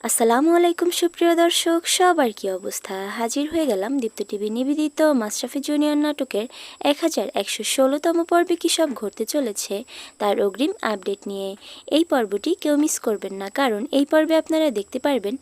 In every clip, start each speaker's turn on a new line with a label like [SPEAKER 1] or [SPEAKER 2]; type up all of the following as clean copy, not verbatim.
[SPEAKER 1] আসসালামু আলাইকুম সুপ্রিয় দর্শক, সবার কি অবস্থা? হাজির হয়ে গেলাম দীপ্ত টিভি নিবেদিত মাশরাফি জুনিয়র নাটকের 1116তম পর্বে কী সব ঘটতে চলেছে তার অগ্রিম আপডেট নিয়ে। এই পর্বটি কেউ মিস করবেন না, কারণ এই পর্বে আপনারা দেখতে পারবেন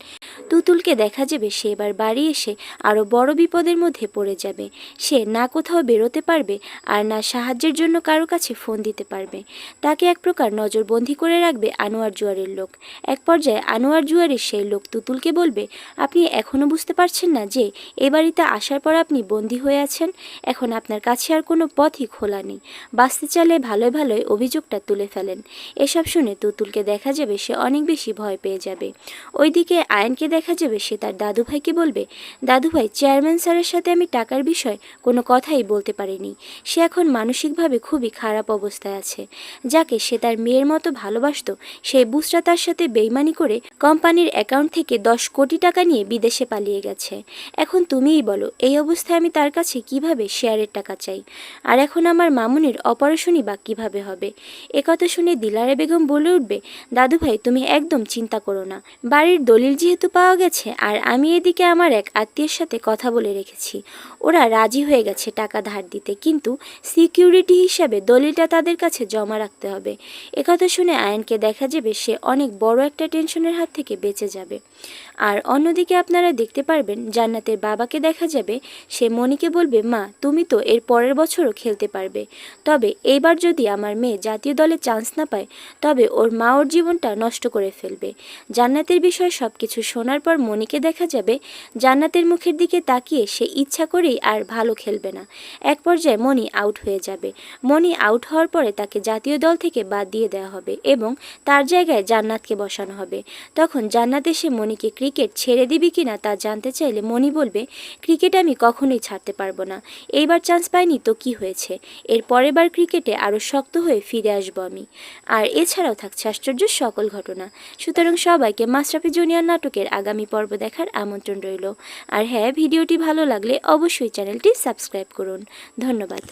[SPEAKER 1] তুতুলকে দেখা যাবে সে এবার বাড়ি এসে আরও বড় বিপদের মধ্যে পড়ে যাবে। সে না কোথাও বেরোতে পারবে আর না সাহায্যের জন্য কারো কাছে ফোন দিতে পারবে। তাকে এক প্রকার নজরবন্দি করে রাখবে আনোয়ার জুয়ারের লোক। এক পর্যায়ে আনোয়ার জুয়ারের সেই লোক তুতুলকে বলবে, আপনি এখনও বুঝতে পারছেন না যে এ বাড়িতে আসার পর আপনি বন্দী হয়ে আছেন? এখন আপনার কাছে আর কোনো পথই খোলা নেই। বাঁচতে চাইলে ভালোই ভালোই অভিযোগটা তুলে ফেলেন। এসব শুনে তুতুলকে দেখা যাবে সে অনেক বেশি ভয় পেয়ে যাবে। ওইদিকে আয়নকে দেখা যাবে সে তার দাদুভাইকে বলবে, দাদুভাই, চেয়ারম্যান স্যারের সাথে আমি টাকার বিষয় কোনো কথাই বলতে পারিনি। সে এখন মানসিকভাবে খুবই খারাপ অবস্থায় আছে। যাকে সে তার মেয়ের মতো ভালোবাসত সেই বুসরা তার সাথে বেইমানি করে কোম্পানির অ্যাকাউন্ট থেকে 10 কোটি টাকা নিয়ে বিদেশে পালিয়ে গেছে। এখন তুমিই বলো, এই অবস্থায় আমি তার কাছে কিভাবে শেয়ারের টাকা চাই? আর এখন আমার মামুনির অপারেশনই বা কীভাবে হবে? একথা শুনে দিলারা বেগম বলে উঠবে, দাদুভাই তুমি একদম চিন্তা করো না। বাড়ির দলিল যেহেতু পাওয়া গেছে আর আমি এদিকে আমার এক আত্মীয়ের সাথে কথা বলে রেখেছি, ওরা রাজি হয়ে গেছে টাকা ধার দিতে, কিন্তু সিকিউরিটি হিসাবে দলিলটা তাদের কাছে জমা রাখতে হবে। একথা শুনে আয়নকে দেখা যাবে সে অনেক বড় একটা টেনশনের হাত থেকে বেঁচে যাবে। আর অন্যদিকে আপনারা দেখতে পারবেন জান্নাতের বাবাকে দেখা যাবে সে মনিকে বলবে, মা তুমি তো এর পরের বছরও খেলতে পারবে, তবে এইবার যদি আমার মেয়ে জাতীয় দলে চান্স না পায় তবে ওর মা ওর জীবনটা নষ্ট করে ফেলবে। জান্নাতের বিষয়ে সব কিছু শোনার পর মনিকে দেখা যাবে জান্নাতের মুখের দিকে তাকিয়ে সে ইচ্ছা করেই আর ভালো খেলবে না। এক পর্যায়ে মনি আউট হয়ে যাবে। মনি আউট হওয়ার পরে তাকে জাতীয় দল থেকে বাদ দিয়ে দেওয়া হবে এবং তার জায়গায় জান্নাতকে বসানো হবে। তখন জান্নাত এসে মনিকে ক্রিকেট ছেড়ে দিবি কিনা তা জানতে চাইলে মনি বলবে, ক্রিকেট আমি কখনোই ছাড়তে পারবো না। এইবার চান্স পাইনি তো কি হয়েছে, এর পরের বার ক্রিকেটে আরও শক্ত হয়ে ফিরে আসবো আমি। আর এছাড়াও থাকছে আশ্চর্য সকল ঘটনা। সুতরাং সবাইকে মাশরাফি জুনিয়র নাটকের আগামী পর্ব দেখার আমন্ত্রণ রইল। আর হ্যাঁ, ভিডিওটি ভালো লাগলে অবশ্যই চ্যানেলটি সাবস্ক্রাইব করুন। ধন্যবাদ।